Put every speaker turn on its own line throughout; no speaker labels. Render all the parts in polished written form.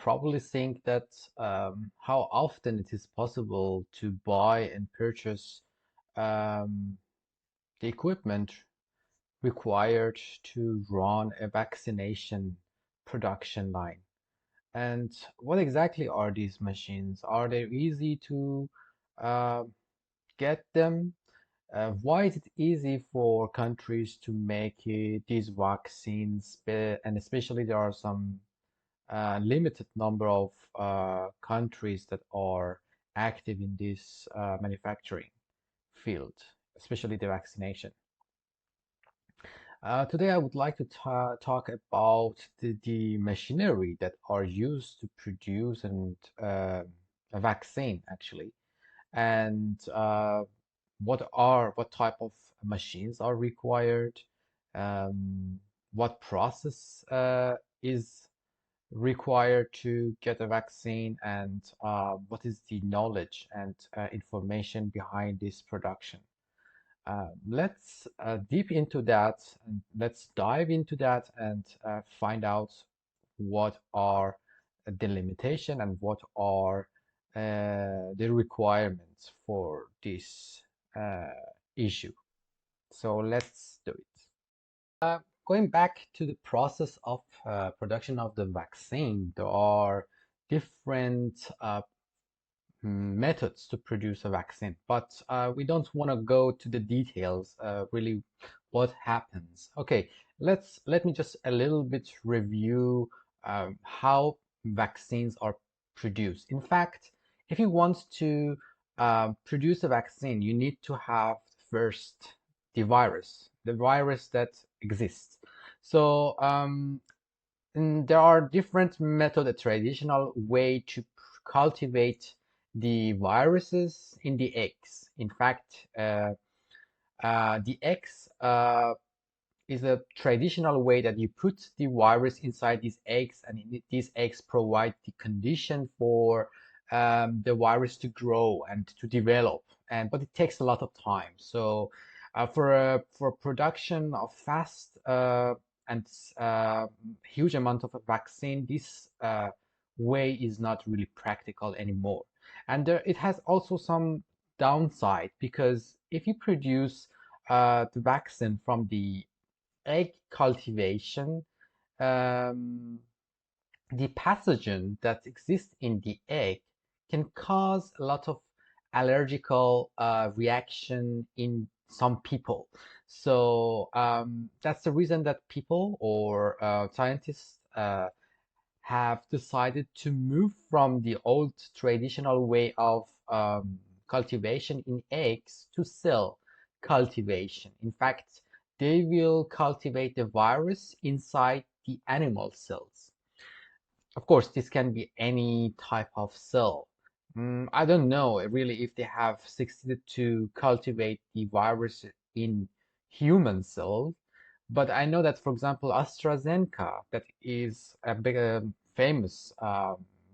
probably think that how often it is possible to buy and purchase um, the equipment required to run a vaccination production line. And what exactly are these machines? Are they easy to uh, get them? Why is it easy for countries to make these vaccines? And especially there are some limited number of countries that are active in this manufacturing field, especially the vaccination. Today, I would like to talk about the machinery that are used to produce a vaccine, actually, and what type of machines are required, um, what process is required to get a vaccine, and what is the knowledge and information behind this production. Let's deep into that and let's dive into that and find out what are the limitation and what are the requirements for this uh, issue. So let's do it. Going back to the process of production of the vaccine, there are different methods to produce a vaccine, but we don't want to go to the details, really what happens. Okay, let me just a little bit review how vaccines are produced. In fact, if you want to produce a vaccine, you need to have first the virus that exists. So there are different methods, a traditional way to cultivate the viruses in the eggs. In fact, the eggs is a traditional way that you put the virus inside these eggs, and these eggs provide the condition for the virus to grow and to develop. But it takes a lot of time. So for production of fast and huge amount of a vaccine, this way is not really practical anymore. And it has also some downside, because if you produce the vaccine from the egg cultivation, um, the pathogen that exists in the egg can cause a lot of allergical reaction in some people. So that's the reason that people or scientists have decided to move from the old traditional way of cultivation in eggs to cell cultivation. In fact, they will cultivate the virus inside the animal cells. Of course, this can be any type of cell. I don't know really if they have succeeded to cultivate the virus in human cells, but I know that, for example, AstraZeneca, that is a big, famous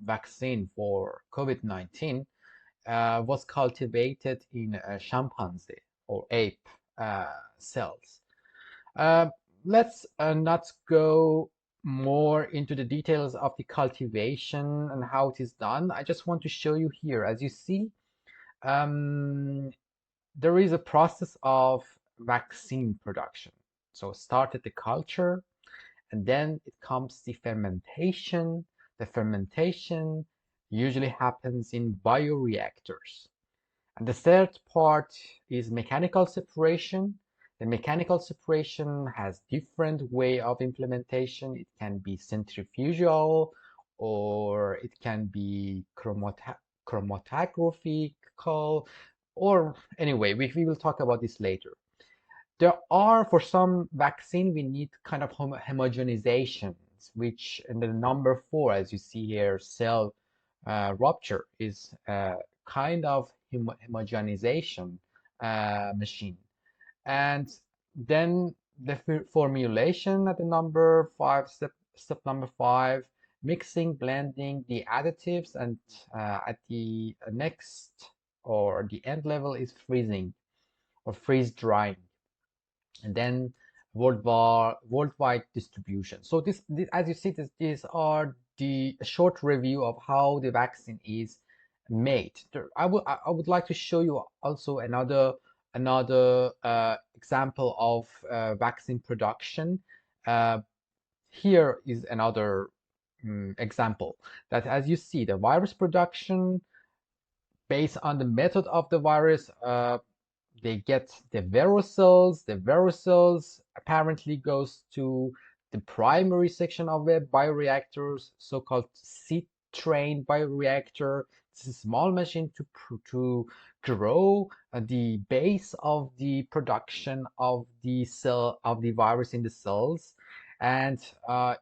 vaccine for COVID-19, was cultivated in chimpanzee or ape cells. Uh, let's not go more into the details of the cultivation and how it is done. I just want to show you here. As you see, um, there is a process of vaccine production. So start at the culture, and then it comes the fermentation. The fermentation usually happens in bioreactors. And the third part is mechanical separation. The mechanical separation has different way of implementation. It can be centrifugal, or it can be chromatographical, or anyway, we will talk about this later. There are, for some vaccine, we need kind of homogenizations, which in the number 4, as you see here, cell rupture is kind of homogenization machine. And then the formulation at the number 5, step number 5, mixing, blending the additives, and at the next or the end level is freezing or freeze drying, and then worldwide distribution. So this as you see, these are a short review of how the vaccine is made. I would like to show you also another example of vaccine production. Here is another example that, as you see, the virus production based on the method of the virus, they get the cells. The cells apparently goes to the primary section of the bioreactors, so-called seed train bioreactor. This is a small machine to grow the base of the production of the cell of the virus in the cells, and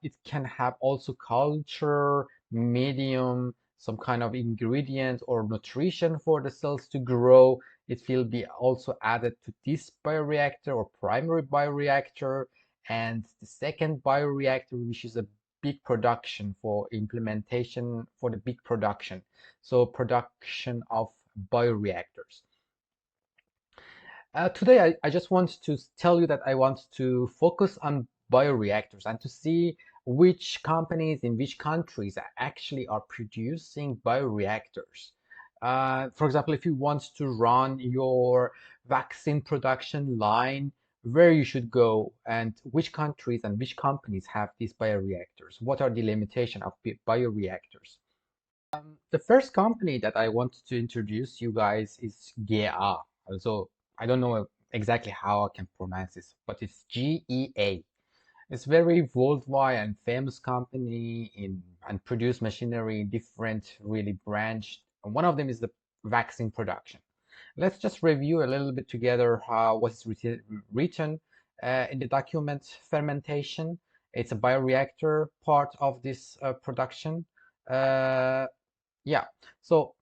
it can have also culture medium, some kind of ingredient or nutrition for the cells to grow. It will be also added to this bioreactor or primary bioreactor, and the second bioreactor, which is a big production for implementation for the big production, so production of bioreactors. Today, I just want to tell you that I want to focus on bioreactors and to see which companies in which countries actually are producing bioreactors. For example, if you want to run your vaccine production line, where you should go and which countries and which companies have these bioreactors. What are the limitations of bioreactors? The first company that I want to introduce you guys is GEA. Also, I don't know exactly how I can pronounce this, but it's GEA. It's very worldwide and famous company in and produce machinery in different really branched. And one of them is the vaccine production. Let's just review a little bit together how what's written in the document. Fermentation. It's a bioreactor part of this production. Uh, yeah, so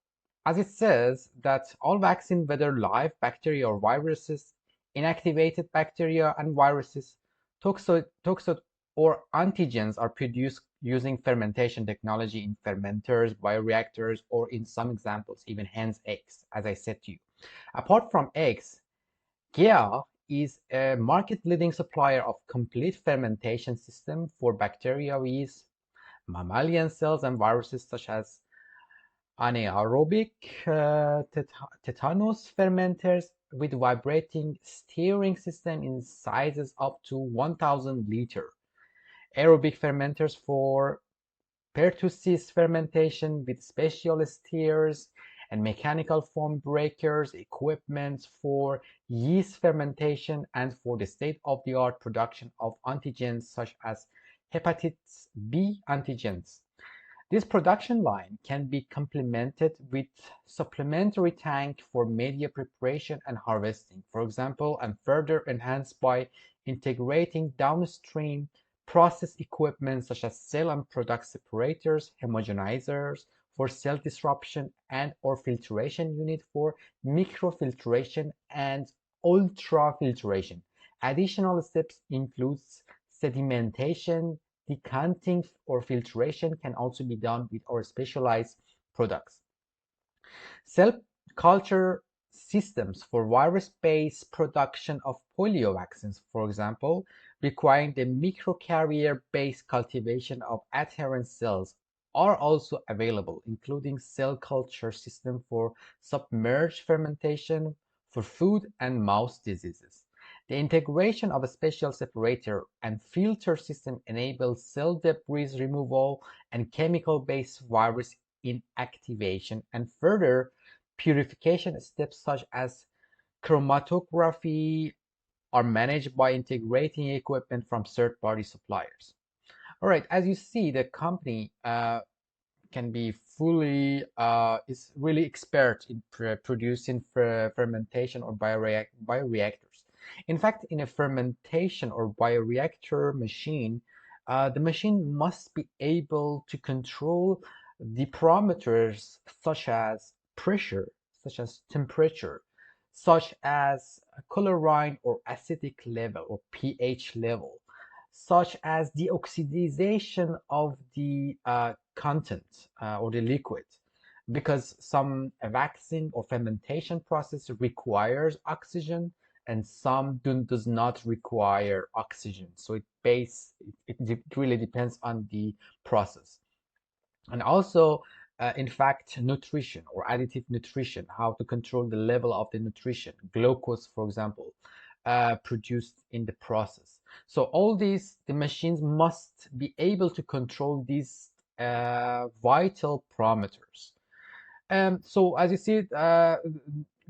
as it says that all vaccine, whether live bacteria or viruses, inactivated bacteria and viruses, toxo or antigens are produced using fermentation technology in fermenters, bioreactors, or in some examples, even hens eggs, as I said to you. Apart from eggs, GEA is a market-leading supplier of complete fermentation system for bacteria, yeast, mammalian cells, and viruses such as anaerobic tetanus fermenters with vibrating steering system in sizes up to 1000 liter. Aerobic fermenters for pertussis fermentation with special steers and mechanical foam breakers, equipment for yeast fermentation, and for the state-of-the-art production of antigens such as hepatitis B antigens. This production line can be complemented with supplementary tank for media preparation and harvesting, for example, and further enhanced by integrating downstream process equipment such as cell and product separators, homogenizers for cell disruption, and or filtration unit for microfiltration and ultrafiltration. Additional steps include sedimentation, decanting or filtration can also be done with our specialized products. Cell culture systems for virus-based production of polio vaccines, for example, requiring the microcarrier-based cultivation of adherent cells, are also available, including cell culture system for submerged fermentation for food and mouse diseases. The integration of a special separator and filter system enables cell debris removal and chemical-based virus inactivation, and further purification steps such as chromatography are managed by integrating equipment from third-party suppliers. All right, as you see, the company can be fully is really expert in producing fermentation or bioreactors. In fact, in a fermentation or bioreactor machine, the machine must be able to control the parameters such as pressure, such as temperature, such as chlorine or acidic level or pH level, such as the oxidization of the content or the liquid, because some vaccine or fermentation process requires oxygen and some does not require oxygen. So it really depends on the process. And also, in fact, nutrition or additive nutrition, how to control the level of the nutrition, glucose, for example, produced in the process. So all these, the machines must be able to control these vital parameters. So as you see,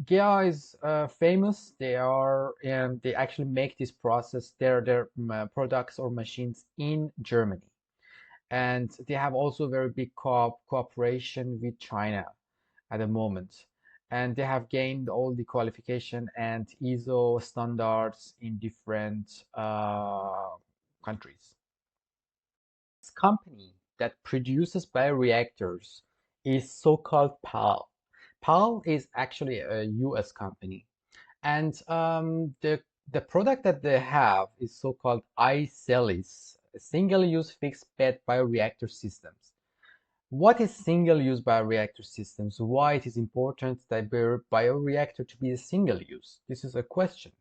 GEA is famous. They actually make this process, their products or machines in Germany, and they have also very big cooperation with China at the moment. And they have gained all the qualification and ISO standards in different countries. This company that produces bioreactors is so-called PALL. PALL is actually a US company, and the product that they have is so-called iCellis, single-use fixed bed bioreactor systems. What is single-use bioreactor systems? Why it is important that bioreactor to be a single use? This is a question.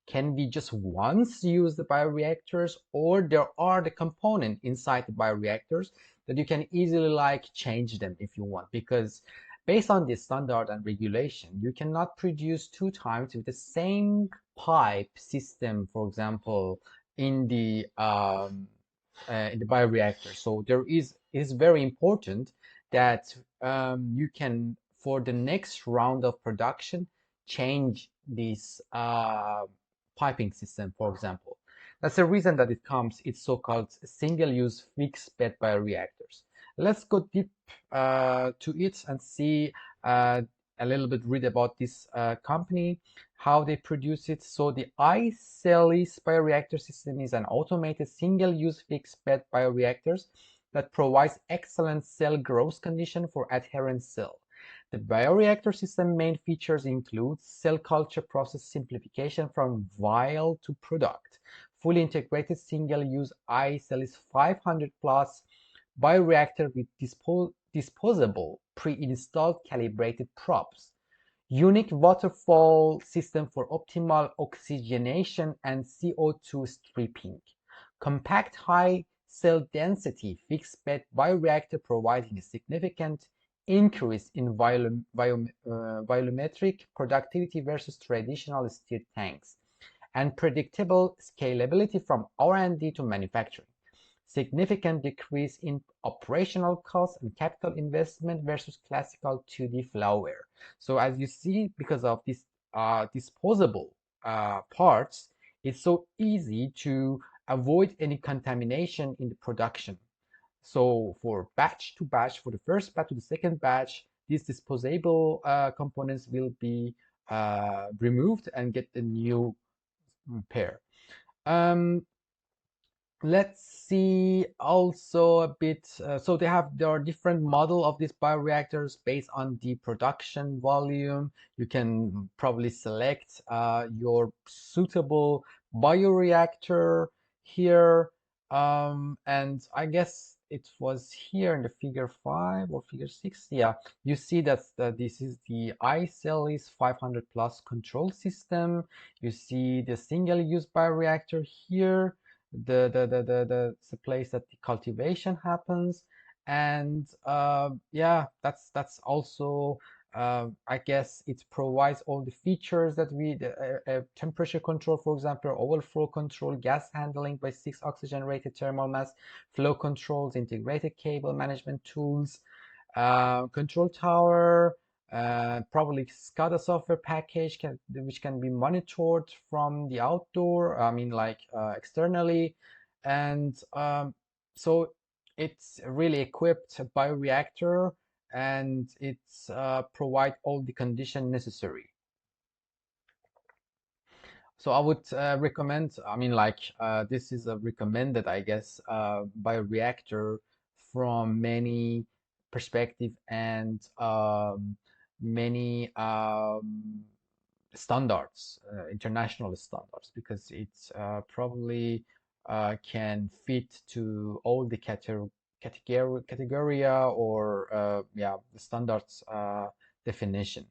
Can we just once use the bioreactors, or there are the component inside the bioreactors that you can easily like change them if you want? Because based on the standard and regulation, you cannot produce two times with the same pipe system, for example, in the bioreactor. So it is very important that you can, for the next round of production, change this piping system, for example. That's the reason that it's so-called single-use fixed bed bioreactors. Let's go deep to it and see uh, a little bit, read about this company, how they produce it. So the iCellis bioreactor system is an automated single-use fixed bed bioreactors that provides excellent cell growth condition for adherent cell. The bioreactor system main features include cell culture process simplification from vial to product, fully integrated single-use iCellis 500 plus bioreactor with disposable pre-installed calibrated props, unique waterfall system for optimal oxygenation and CO2 stripping, compact high cell density fixed bed bioreactor providing a significant increase in volumetric productivity versus traditional steel tanks, and predictable scalability from R&D to manufacturing. Significant decrease in operational costs and capital investment versus classical 2D flowware. So as you see, because of these disposable parts, it's so easy to avoid any contamination in the production. So for batch to batch, for the first batch to the second batch, these disposable components will be removed and get a new pair. Um, let's see also a bit. So there are different model of these bioreactors based on the production volume. You can probably select your suitable bioreactor here. And I guess it was here in the figure 5 or figure 6. Yeah, you see that this is the iCellis 500 plus control system. You see the single-use bioreactor here, the place that the cultivation happens. And yeah, that's also I guess it provides all the features that we temperature control, for example, overflow control, gas handling by 6 oxygen rated thermal mass, flow controls, integrated cable management tools, control tower, probably SCADA software package which can be monitored from the outdoor, I mean like externally. And so it's really equipped bioreactor, and it's provide all the condition necessary. So I would recommend, I mean, like, this is a recommended, I guess, bioreactor from many perspective and many standards, international standards, because it's probably can fit to all the category or yeah, the standards definition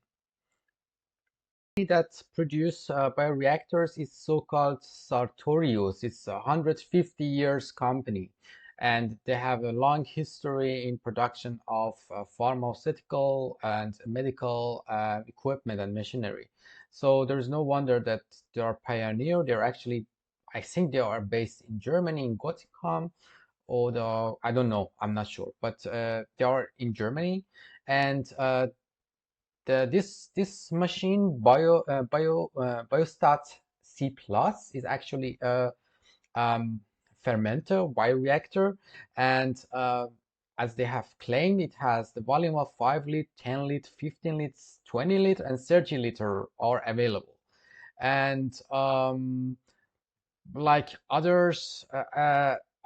that produce bioreactors is so-called Sartorius. It's a 150 years company, and they have a long history in production of pharmaceutical and medical equipment and machinery. So there's no wonder that they are pioneer. They're actually, I think they are based in Germany, in Göttingen, or I don't know, I'm not sure, but they are in Germany. And this machine, Biostat C Plus, is actually a fermenter, bioreactor, and as they have claimed, it has the volume of 5 lit, 10 lit, 15 lit, 20 lit, and 30 liter are available. And like other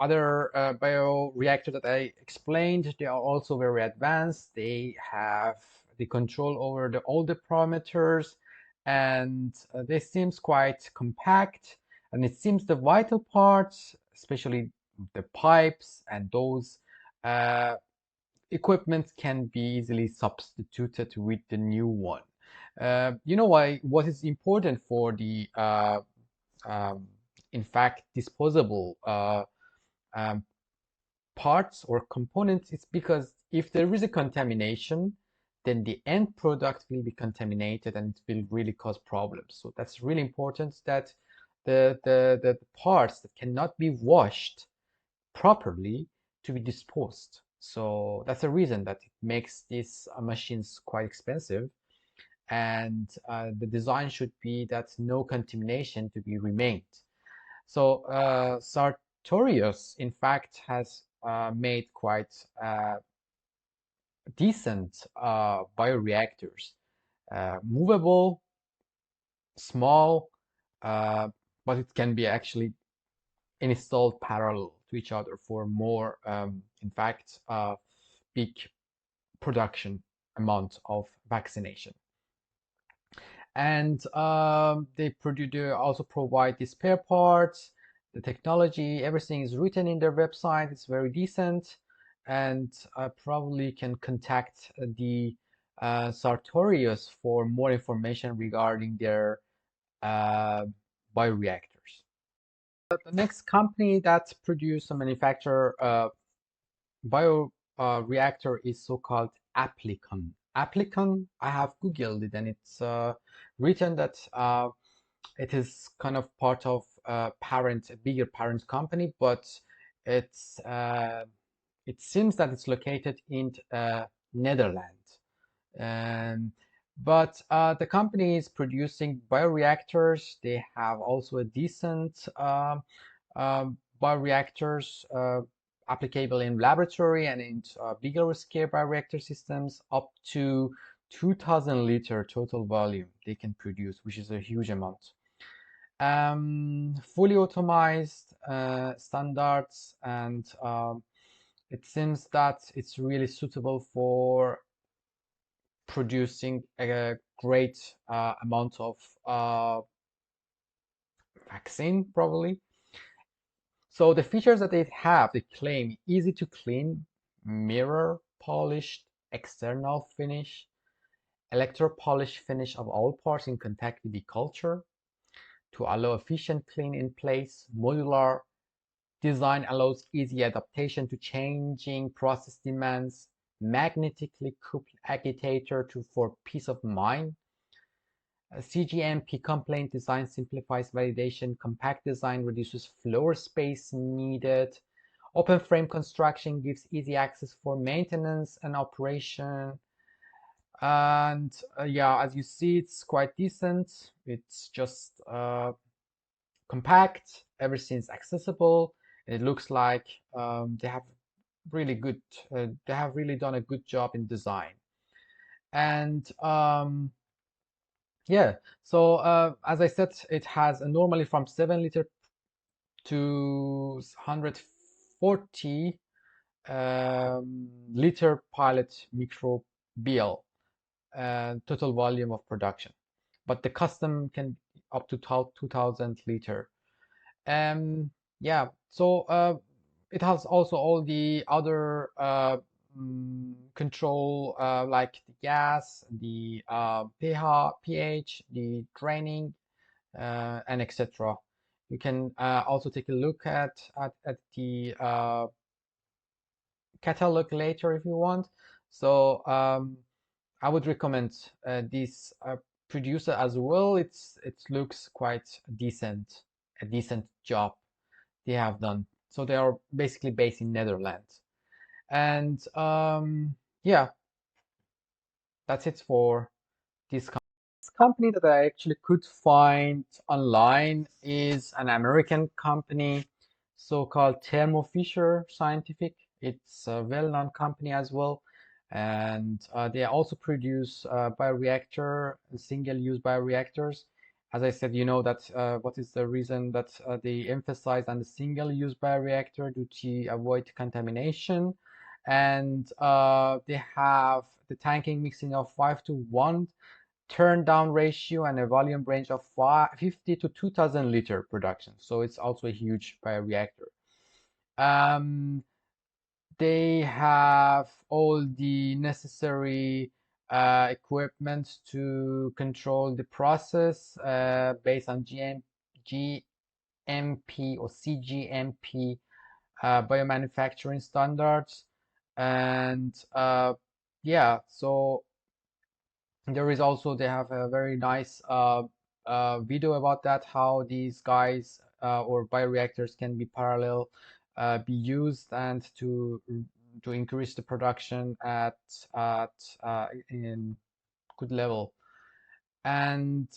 bioreactor that I explained, they are also very advanced. They have the control over all the parameters, and they seems quite compact. And it seems the vital parts, especially the pipes and those uh, equipment, can be easily substituted with the new one. You know why? What is important for the um, in fact disposable um, parts or components? It's because if there is a contamination, then the end product will be contaminated and it will really cause problems. So that's really important that the parts that cannot be washed properly to be disposed. So that's a reason that it makes these machines quite expensive. And the design should be that no contamination to be remained. So Sartorius, in fact, has made quite decent bioreactors, movable, small, uh, but it can be actually installed parallel to each other for more, in fact, big production amount of vaccination. And they also provide the spare parts, the technology, everything is written in their website. It's very decent, and I probably can contact the Sartorius for more information regarding their uh, bioreactors. The next company that produce and manufacture bioreactor is so-called Applikon. Applikon, I have Googled it, and it's written that it is kind of part of a bigger parent company, but it's it seems that it's located in Netherlands. Um, but the company is producing bioreactors. They have also a decent bioreactors applicable in laboratory and in bigger scale bioreactor systems up to 2000 liter total volume they can produce, which is a huge amount. Fully automized standards, and it seems that it's really suitable for producing a great amount of vaccine, probably. So the features that they claim: easy to clean, mirror polished external finish, electro polish finish of all parts in contact with the culture to allow efficient clean in place, modular design allows easy adaptation to changing process demands, magnetically coupled agitator for peace of mind. CGMP complaint design simplifies validation, compact design reduces floor space needed, open frame construction gives easy access for maintenance and operation. And yeah, as you see, it's quite decent. It's just compact, everything's accessible. It looks like they have really good, they have really done a good job in design. And yeah, so as I said, it has normally from 7 liter to 140 liter pilot microbial total volume of production, but the custom can up to 2000 liter. Yeah, so it has also all the other control like the gas, the pH, the draining, and etc. You can also take a look at the catalog later if you want. So I would recommend this producer as well. It looks quite decent, a decent job they have done. So they are basically based in Netherlands. And yeah, that's it for this company that I actually could find online is an American company, so-called Thermo Fisher Scientific. It's a well-known company as well, and they also produce bioreactor, single-use bioreactors. As I said, you know that what is the reason that they emphasize on the single-use bioreactor due to avoid contamination, and they have the tanking mixing of 5:1 turn down ratio and a volume range of 50 to 2000 liter production. So it's also a huge bioreactor. They have all the necessary equipment to control the process based on GMP or CGMP biomanufacturing standards. And yeah, so there is also, they have a very nice video about that, how these guys or bioreactors can be parallel be used and to increase the production at in good level. And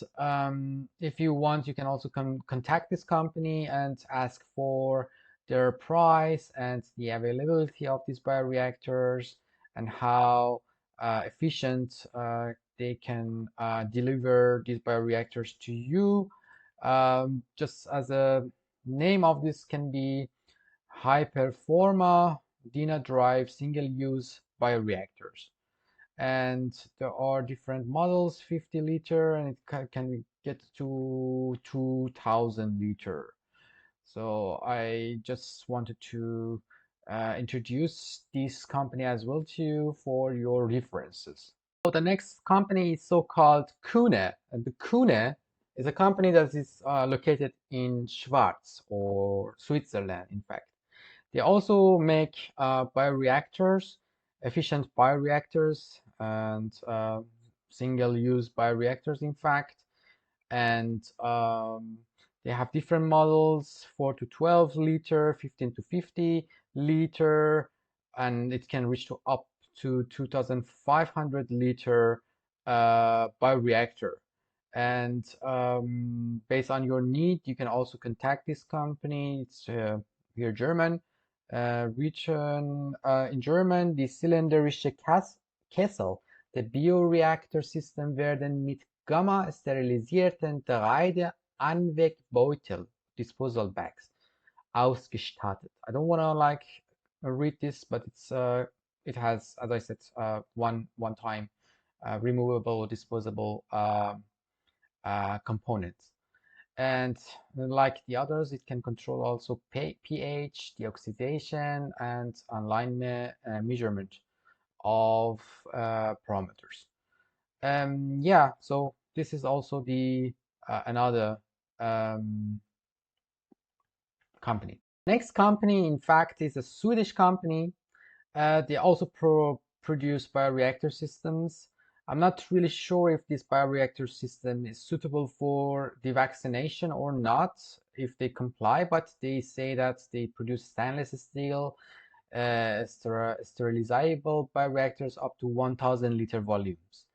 if you want, you can also contact this company and ask for their price and the availability of these bioreactors and how efficient they can deliver these bioreactors to you. Just as a name of this can be high performa DINA drive single-use bioreactors. And there are different models, 50 liter, and it can get to 2000 liter. So I just wanted to introduce this company as well to you for your references. So the next company is so-called Kühner, and the Kühner is a company that is located in Schweiz or Switzerland, in fact. They also make bioreactors, efficient bioreactors, and single-use bioreactors, in fact. And they have different models: 4 to 12 liter, 15 to 50 liter, and it can reach to up to 2,500 liter bioreactor. And based on your need, you can also contact this company. It's here German. Region in German, die zylindrische Kessel. Der Bioreaktorsystem werden mit gamma-sterilisierten 3D-Anwegbeutel, disposal bags, ausgestattet. I don't want to like read this, but it has, as I said, one-time removable, disposable components. And like the others, it can control also pH, deoxidation, and online measurement of parameters. Yeah, so this is also the another company. Next company, in fact, is a Swedish company. They also produce bioreactor systems. I'm not really sure if this bioreactor system is suitable for the vaccination or not, if they comply, but they say that they produce stainless steel, sterilizable bioreactors up to 1000 liter volumes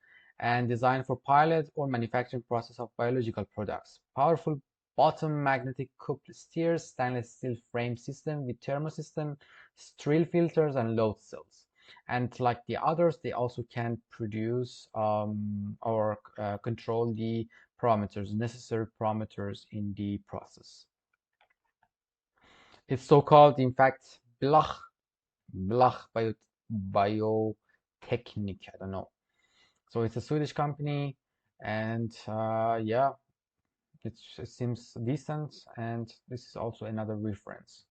and designed for pilot or manufacturing process of biological products. Powerful bottom magnetic coupled steers, stainless steel frame system with thermosystem, sterile filters, and load cells. And like the others, they also can produce or control the parameters, necessary parameters in the process. It's so-called, in fact, Belach bioteknik. I don't know. So it's a Swedish company, and yeah, it seems decent. And this is also another reference.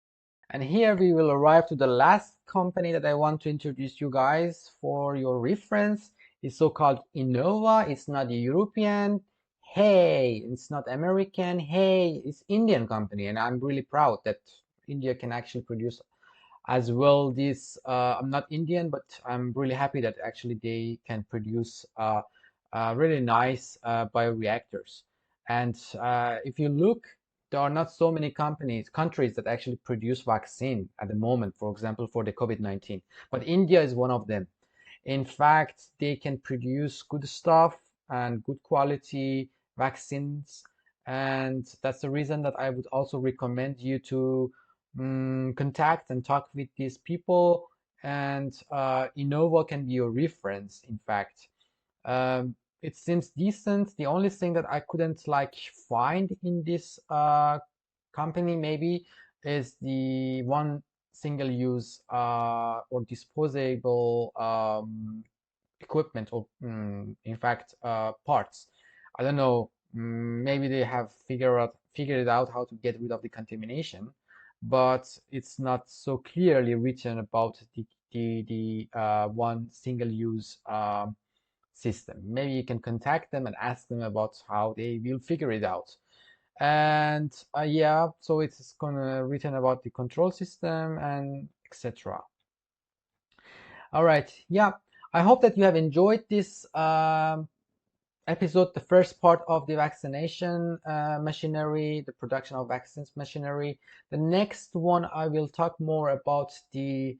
And here we will arrive to the last company that I want to introduce you guys for your reference. It's so-called Innova. It's not European. Hey, it's not American. Hey, it's Indian company, and I'm really proud that India can actually produce as well. This I'm not Indian, but I'm really happy that actually they can produce really nice bioreactors. And if you look, there are not so many countries that actually produce vaccine at the moment, for example, for the COVID-19. But India is one of them. In fact, they can produce good stuff and good quality vaccines. And that's the reason that I would also recommend you to contact and talk with these people. And Innova can be your reference, in fact. It seems decent. The only thing that I couldn't like find in this company maybe is the one single use or disposable equipment or in fact parts. I don't know. Maybe they have figured it out how to get rid of the contamination, but it's not so clearly written about the one single use system. Maybe you can contact them and ask them about how they will figure it out. And yeah, so it's gonna written about the control system and etc. All right, yeah. I hope that you have enjoyed this episode, the first part of the vaccination machinery, the production of vaccines machinery. The next one, I will talk more about the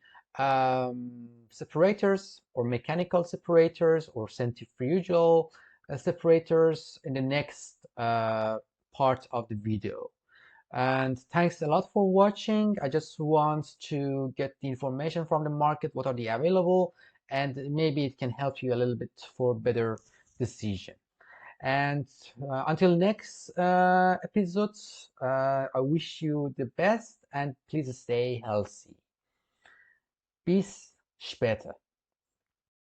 separators or mechanical separators or centrifugal separators in the next part of the video. And thanks a lot for watching. I just want to get the information from the market, what are they available, and maybe it can help you a little bit for better decision. And until next episodes, I wish you the best and please stay healthy. Bis später.